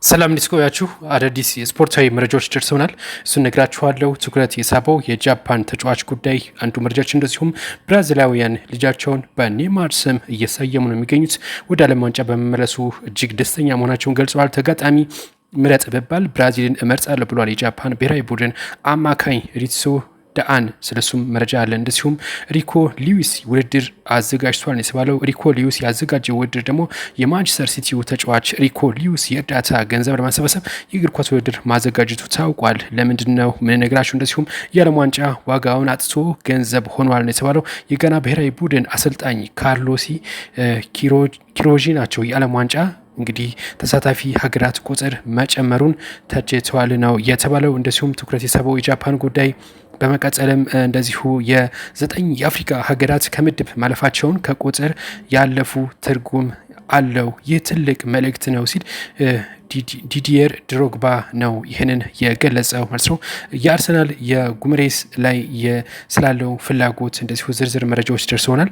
ሰላም እንዲስቆያችሁ አዳዲስ የስፖርታዊ መረጃዎች ደርሰውናል። እሱን ነግራችኋለሁ። ትኩረት የሳበው የጃፓን ተጫዋች ጉዳይ አንዱ መረጃችን፣ እንደዚሁም ብራዚላውያን ልጃቸውን በኔማር ስም እየሰየሙ ነው የሚገኙት። ወደ ዓለም ዋንጫ በመመለሱ እጅግ ደስተኛ መሆናቸውን ገልጸዋል። ተጋጣሚ ምረጥ ብባል ብራዚልን እመርጣለሁ ብሏል። የጃፓን ብሔራዊ ቡድን አማካኝ ሪትሶ ዳአን ስለሱም መረጃ አለ። እንደዚሁም ሪኮ ሊዊስ ውድድር አዘጋጅቷል የተባለው ሪኮ ሊዊስ ያዘጋጀው ውድድር ደግሞ የማንቸስተር ሲቲው ተጫዋች ሪኮ ሊዊስ የእርዳታ ገንዘብ ለማሰባሰብ የእግር ኳስ ውድድር ማዘጋጀቱ ታውቋል። ለምንድን ነው ምን ነገራችሁ? እንደዚሁም የዓለም ዋንጫ ዋጋውን አጥቶ ገንዘብ ሆኗል ነው የተባለው። የጋና ብሔራዊ ቡድን አሰልጣኝ ካርሎሲ ኪሮጂ ናቸው የዓለም ዋንጫ እንግዲህ ተሳታፊ ሀገራት ቁጥር መጨመሩን ተችተዋል ነው የተባለው። እንደዚሁም ትኩረት የሳበው የጃፓን ጉዳይ በመቀጠልም እንደዚሁ የ9 የአፍሪካ ሀገራት ከምድብ ማለፋቸውን ከቁጥር ያለፉ ትርጉም አለው። ይህ ትልቅ መልእክት ነው ሲል ዲዲየር ድሮግባ ነው ይህንን የገለጸው ማለት ነው። የአርሰናል የጉምሬስ ላይ ስላለው ፍላጎት እንደዚሁ ዝርዝር መረጃዎች ደርሰውናል።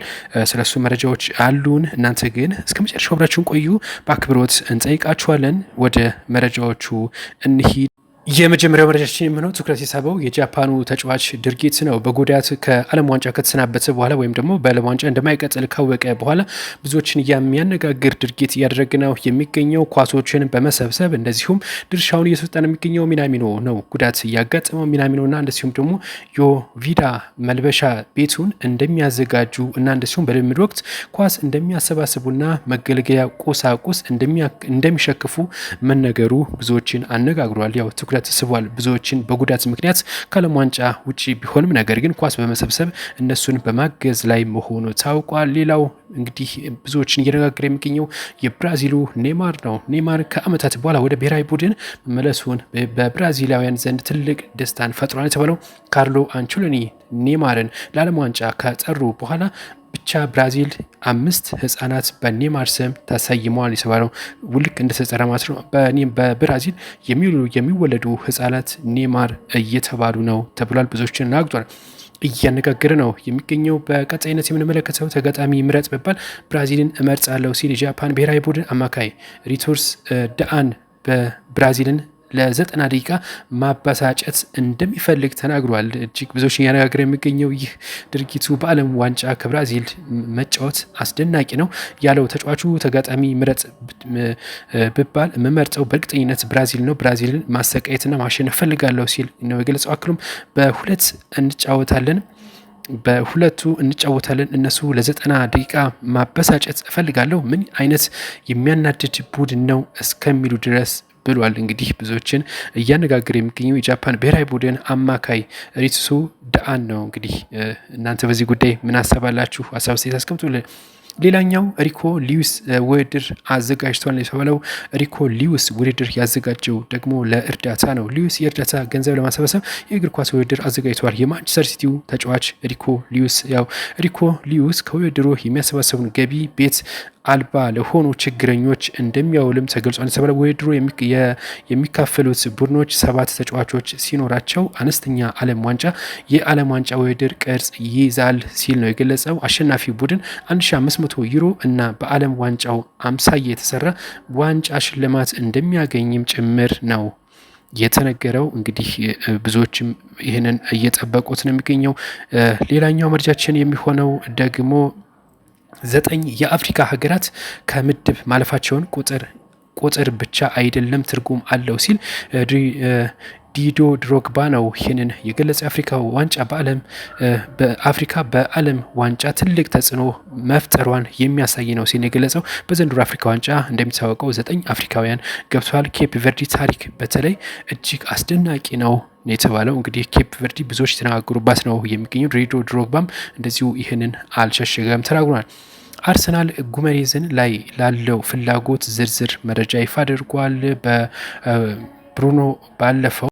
ስለሱ መረጃዎች አሉን። እናንተ ግን እስከ መጨረሻው አብራችሁን ቆዩ በአክብሮት እንጠይቃችኋለን። ወደ መረጃዎቹ እንሂድ። የመጀመሪያው መረጃችን የምነው ትኩረት የሳበው የጃፓኑ ተጫዋች ድርጊት ነው። በጉዳት ከዓለም ዋንጫ ከተሰናበተ በኋላ ወይም ደግሞ በዓለም ዋንጫ እንደማይቀጥል ካወቀ በኋላ ብዙዎችን የሚያነጋግር ድርጊት እያደረገ ነው የሚገኘው። ኳሶችን በመሰብሰብ እንደዚሁም ድርሻውን እየሰጠ ነው የሚገኘው። ሚናሚኖ ነው ጉዳት እያጋጠመው። ሚናሚኖና እንደዚሁም ደግሞ ዮቪዳ መልበሻ ቤቱን እንደሚያዘጋጁ እና እንደዚሁም በልምድ ወቅት ኳስ እንደሚያሰባስቡና መገልገያ ቁሳቁስ እንደሚሸክፉ መነገሩ ብዙዎችን አነጋግሯል። ያው ትኩረት ስቧል። ብዙዎችን በጉዳት ምክንያት ከዓለም ዋንጫ ውጪ ቢሆንም ነገር ግን ኳስ በመሰብሰብ እነሱን በማገዝ ላይ መሆኑ ታውቋል። ሌላው እንግዲህ ብዙዎችን እየነጋገረ የሚገኘው የብራዚሉ ኔማር ነው። ኔማር ከዓመታት በኋላ ወደ ብሔራዊ ቡድን መመለሱን በብራዚላውያን ዘንድ ትልቅ ደስታን ፈጥሯል የተባለው ካርሎ አንቸሎኒ ኔማርን ለዓለም ዋንጫ ከጠሩ በኋላ ብቻ ብራዚል 5 ህጻናት በኔማር ስም ተሰይመዋል የተባለው ውልቅ እንደተጸረ ማለት ነው። በብራዚል የሚወለዱ ህጻናት ኔማር እየተባሉ ነው ተብሏል። ብዙዎችን ናግቷል እያነጋገረ ነው የሚገኘው። በቀጣይነት የምንመለከተው ተጋጣሚ ምረጥ በባል ብራዚልን እመርጣለሁ ሲል የጃፓን ብሔራዊ ቡድን አማካይ ሪቶርስ ዳአን በብራዚልን ለ90 ደቂቃ ማበሳጨት እንደሚፈልግ ተናግሯል። እጅግ ብዙዎች እያነጋገረ የሚገኘው ይህ ድርጊቱ በዓለም ዋንጫ ከብራዚል መጫወት አስደናቂ ነው ያለው ተጫዋቹ ተጋጣሚ ምረጥ ብባል የምመርጠው በእርግጠኝነት ብራዚል ነው። ብራዚልን ማሰቃየትና ማሸነፍ ፈልጋለሁ ሲል ነው የገለጸው። አክሎም በሁለቱ እንጫወታለን እነሱ ለ90 ደቂቃ ማበሳጨት እፈልጋለሁ። ምን አይነት የሚያናድድ ቡድን ነው እስከሚሉ ድረስ ብሏል። እንግዲህ ብዙዎችን እያነጋገረ የሚገኘው የጃፓን ብሔራዊ ቡድን አማካይ ሪትሱ ዳአን ነው። እንግዲህ እናንተ በዚህ ጉዳይ ምን አሰባላችሁ? ሀሳብ ሴት አስቀምጡልን። ሌላኛው ሪኮ ሊዊስ ውድድር አዘጋጅቷል የተባለው ሪኮ ሊዊስ ውድድር ያዘጋጀው ደግሞ ለእርዳታ ነው። ሊዊስ የእርዳታ ገንዘብ ለማሰባሰብ የእግር ኳስ ውድድር አዘጋጅቷል። የማንቸስተር ሲቲው ተጫዋች ሪኮ ሊዊስ ከውድድሩ የሚያሰባሰቡን ገቢ ቤት አልባ ለሆኑ ችግረኞች እንደሚያውልም ተገልጿል የተባለው ውድድሩ የሚካፈሉት ቡድኖች 7 ተጫዋቾች ሲኖራቸው አነስተኛ የዓለም ዋንጫ ውድድር ቅርጽ ይይዛል ሲል ነው የገለጸው። አሸናፊ ቡድን 1500 ዩሮ እና በዓለም ዋንጫው አምሳያ የተሰራ ዋንጫ ሽልማት እንደሚያገኝም ጭምር ነው የተነገረው። እንግዲህ ብዙዎችም ይህንን እየጠበቁት ነው የሚገኘው። ሌላኛው መረጃችን የሚሆነው ደግሞ 9 የአፍሪካ ሀገራት ከምድብ ማለፋቸውን ቁጥር ብቻ አይደለም ትርጉም አለው ሲል ዲዶ ድሮግባ ነው ይህንን የገለጸ። የአፍሪካ ዋንጫ በአፍሪካ በዓለም ዋንጫ ትልቅ ተጽዕኖ መፍጠሯን የሚያሳይ ነው ሲል የገለጸው። በዘንድሮ አፍሪካ ዋንጫ እንደሚታወቀው 9 አፍሪካውያን ገብተዋል። ኬፕ ቨርዲ ታሪክ በተለይ እጅግ አስደናቂ ነው የተባለው። እንግዲህ ኬፕ ቨርዲ ብዙዎች የተነጋገሩባት ነው የሚገኘው። ዲዶ ድሮግባም እንደዚሁ ይህንን አልሸሸገም ተናግሯል። አርሰናል ጉመሬዝን ላይ ላለው ፍላጎት ዝርዝር መረጃ ይፋ አድርጓል። በብሩኖ ባለፈው